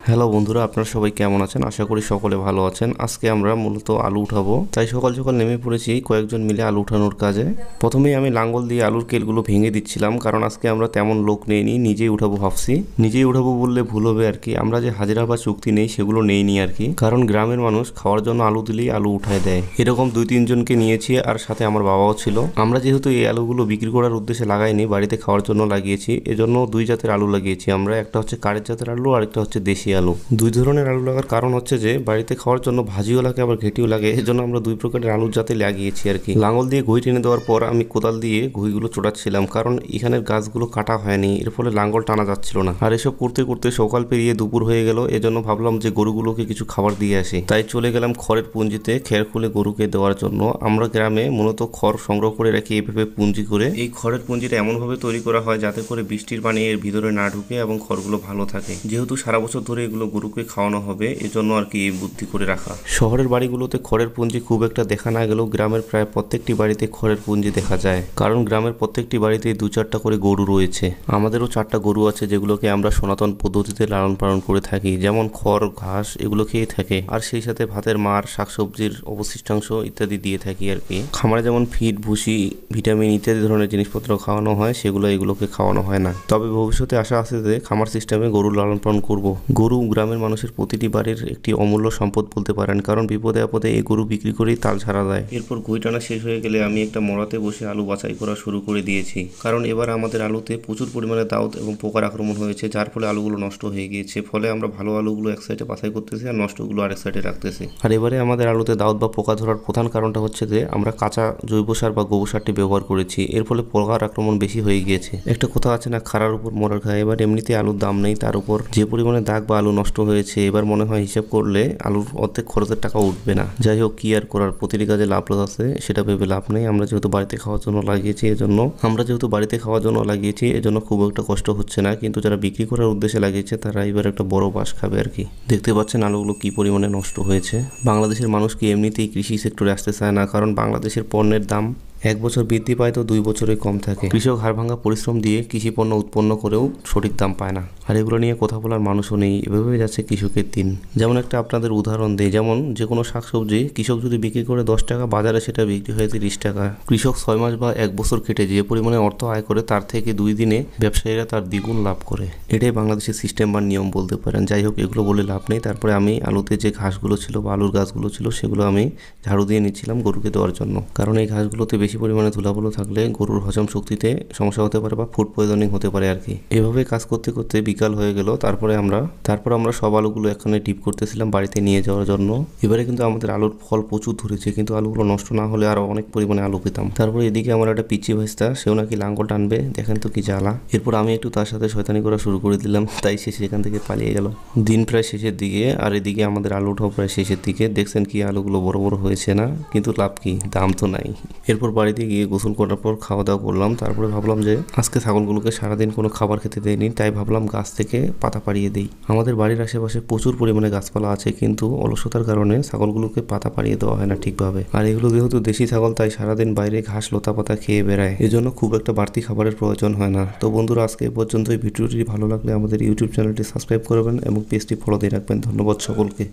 Hello বন্ধুরা, আপনারা সবাই কেমন আছেন? আশা করি সকলে ভালো আছেন। আজকে আমরা মূলত আলু উঠাবো, তাই সকাল সকাল নেমে পড়েছি কয়েকজন মিলে আলু উঠানোর কাজে। প্রথমেই আমি লাঙ্গল দিয়ে আলুর কেলগুলো ভেঙে দিচ্ছিলাম, কারণ আজকে আমরা তেমন লোক নেইনি, নিজেই উঠাবো ভাবছি। নিজেই উঠাবো বললে ভুল হবে আর কি, আমরা যে হাজিরা বা চুক্তি নেই সেগুলো নেইনি আর কি, কারণ গ্রামের মানুষ খাওয়ার জন্য আলু দিলেই আলু উঠায় দেয়। এরকম 2-3 জনকে নিয়েছি, আর সাথে আমার বাবাও ছিল। আমরা যেহেতু এই আলুগুলো বিক্রি করার উদ্দেশ্যে লাগাইনি, বাড়িতে খাওয়ার জন্য লাগিয়েছি, এজন্য 2 জাতের আলু লাগিয়েছি আমরা। একটা হচ্ছে কারের জাতের আলু, আর একটা হচ্ছে দেশি আলু। 2 ধরনের আলু লাগার কারণ হচ্ছে যে বাড়িতে খাওয়ার জন্য ভাজিও লাগে আবার ঘেটিও লাগে, এজন্য আমরা 2 প্রকারের আলুর জাতে লাগিয়েছি আর কি। লাঙ্গল দিয়ে ঘুই টেনে দেওয়ার পর আমি কোদাল দিয়ে ঘুইগুলো চোড়াচ্ছিলাম, কারণ এখানের গাছগুলো কাটা হয়নি, এর ফলে লাঙ্গল টানা যাচ্ছিল না। আর এসব করতে করতে সকাল পেরিয়ে দুপুর হয়ে গেল, এজন্য ভাবলাম যে গরুগুলোকে কিছু খাবার দিয়ে আসি। তাই চলে গেলাম খড়ের পুঞ্জিতে খের খুলে গরুকে দেওয়ার জন্য। আমরা গ্রামে মূলত খড় সংগ্রহ করে রাখি এইভাবে পুঞ্জি করে। এই খড়ের পুঞ্জিটা এমনভাবে তৈরি করা হয় যাতে করে বৃষ্টির পানি এর ভিতরে না ঢুকে এবং খড়গুলো ভালো থাকে। যেহেতু সারা বছর ধরে এগুলো গরুকে খাওয়ানো হবে, এজন্য আর কি এই বুদ্ধি করে রাখা। শহরের বাড়িগুলোতে খড়ের পুঞ্জি খুব একটা দেখা না গেলেও গ্রামের প্রায় প্রত্যেকটি বাড়িতে খড়ের পুঞ্জি দেখা যায়, কারণ গ্রামের প্রত্যেকটি বাড়িতে 2-4টা করে গরু রয়েছে। আমাদেরও 4টা গরু আছে, যেগুলোকে আমরা সনাতন পদ্ধতিতে লালন পালন করে থাকি, যেমন খড় ঘাস এগুলো খেয়ে থাকে, আর সেই সাথে ভাতের মার, শাকসবজির অবশিষ্টাংশ ইত্যাদি দিয়ে থাকি আর কি। খামারে যেমন ফিড, ভুসি, ভিটামিন ইত্যাদি ধরনের জিনিসপত্র খাওয়ানো হয়, সেগুলো এগুলোকে খাওয়ানো হয় না। তবে ভবিষ্যতে আশা আছে যে খামার সিস্টেমে গরু লালন পালন করব। গরু গ্রামের মানুষের প্রতিটি বাড়ির একটি অমূল্য সম্পদ বলতে পারেন, কারণ বিপদে আপদে এই গরু বিক্রি করেই তাল ছাড়া যায়। এরপর ঘুই টানা শেষ হয়ে গেলে আমি একটা মড়াতে বসে আলু বাছাই করা শুরু করে দিয়েছি, কারণ এবার আমাদের আলুতে প্রচুর পরিমাণে দাউদ এবং পোকার আক্রমণ হয়েছে, যার ফলে আলুগুলো নষ্ট হয়ে গিয়েছে। ফলে আমরা ভালো আলুগুলো এক সাইডে বাছাই করতেছি আর নষ্টগুলো আরেক সাইডে রাখতেছি। আর এবারে আমাদের আলুতে দাউদ বা পোকা ধরার প্রধান কারণটা হচ্ছে যে আমরা কাঁচা জৈব সার বা গোবর সারটি ব্যবহার করেছি, এর ফলে পোকার আক্রমণ বেশি হয়ে গিয়েছে। একটা কথা আছে না, খাড়ার উপর মরার ঘা। এবার এমনিতে আলুর দাম নেই, তার উপর যে পরিমাণে দাগ বা আলু নষ্ট হয়েছে, এবার মনে হয় হিসাব করলে আলুর অর্ধেক খরচের টাকা উঠবে না। যাই হোক, কি আর করার, প্রতিটি কাজে লাভ লস আছে, সেটা ভেবে লাভ নেই। আমরা যেহেতু বাড়িতে খাওয়ার জন্য লাগিয়েছি এজন্য খুব একটা কষ্ট হচ্ছে না, কিন্তু যারা বিক্রি করার উদ্দেশ্যে লাগিয়েছে তারা এবার একটা বড় বাস খাবে আর কি। দেখতে পাচ্ছেন আলুগুলো কি পরিমাণে নষ্ট হয়েছে। বাংলাদেশের মানুষ কি এমনিতেই কৃষি সেক্টরে আসতে চায় না, কারণ বাংলাদেশের পণ্যের দাম 1 বছর বৃদ্ধি পায় তো 2 বছরে কম থাকে। কৃষক হাড়ভাঙা পরিশ্রম দিয়ে কৃষি পণ্য উৎপন্ন করেও সঠিক দাম পায় না, আর এগুলো নিয়ে কথা বলার মানুষও নেই। এভাবে যাচ্ছে কৃষকের দিন। যেমন একটা আপনাদের উদাহরণ দিই, যেমন যে কোনো শাকসবজি কৃষক যদি বিক্রি করে 10 টাকা, বাজারে সেটা বিক্রি হয় 30 টাকা। কৃষক 6 মাস বা 1 বছর খেটে যে পরিমাণে অর্থ আয় করে, তার থেকে 2 দিনে ব্যবসায়ীরা তার দ্বিগুণ লাভ করে। এটাই বাংলাদেশের সিস্টেম বা নিয়ম বলতে পারেন। যাই হোক, এগুলো বলে লাভ নেই। তারপরে আমি আলুতে যে ঘাসগুলো ছিল বা আলুর গাছগুলো ছিল, সেগুলো আমি ঝাড়ু দিয়ে নিচ্ছিলাম গরুকে দেওয়ার জন্য, কারণ এই ঘাসগুলোতে বেশি পরিমাণে ধুলাবালু থাকলে গরুর হজম শক্তিতে সমস্যা হতে পারে বা ফুড পয়জনিং হতে পারে আর কি। এভাবে কাজ করতে করতে বিকাল হয়ে গেল। তারপর আমরা সব আলুগুলো এখানে ডিপ করতেছিলাম বাড়িতে নিয়ে যাওয়ার জন্য। এবারে কিন্তু আমাদের আলুর ফল প্রচুর ধরেছে, কিন্তু আলুগুলো নষ্ট না হলে আরো অনেক পরিমাণে আলু পেতাম। তারপরে এদিকে আমার একটা পিচ্চি ভাইস্তা, সেও নাকি লাঙ্গল টানবে, দেখেন তো কি জ্বালা। এরপর আমি একটু তার সাথে শয়তানি করা শুরু করে দিলাম, তাই সে সেখান থেকে পালিয়ে গেল। দিন প্রায় শেষের দিকে, আর এদিকে আমাদের আলুটাও প্রায় শেষের দিকে। দেখছেন কি আলুগুলো বড় বড় হয়েছে না, কিন্তু লাভ কি, দাম তো নাই। এরপর বাড়িতে গিয়ে গোসল করার পর খাওয়া দাওয়া করলাম। তারপরে ভাবলাম যে আজকে ছাগলগুলোকে সারাদিন কোনো খাবার খেতে দেয়নি, তাই ভাবলাম গাছ থেকে পাতা পাড়িয়ে দিই। আমাদের বাড়ির আশেপাশে প্রচুর পরিমাণে গাছপালা আছে, কিন্তু অলসতার কারণে ছাগলগুলোকে পাতা পাড়িয়ে দেওয়া হয় না ঠিকভাবে। আর এগুলো যেহেতু দেশি ছাগল, তাই সারাদিন বাইরে ঘাস লতা পাতা খেয়ে বেড়ায়, এজন্য খুব একটা বাড়তি খাবারের প্রয়োজন হয় না। তো বন্ধুরা, আজকে এ পর্যন্তই। ভিডিওটি ভালো লাগলে আমাদের ইউটিউব চ্যানেলটি সাবস্ক্রাইব করবেন এবং পেজটি ফলো দিয়ে রাখবেন। ধন্যবাদ সকলকে।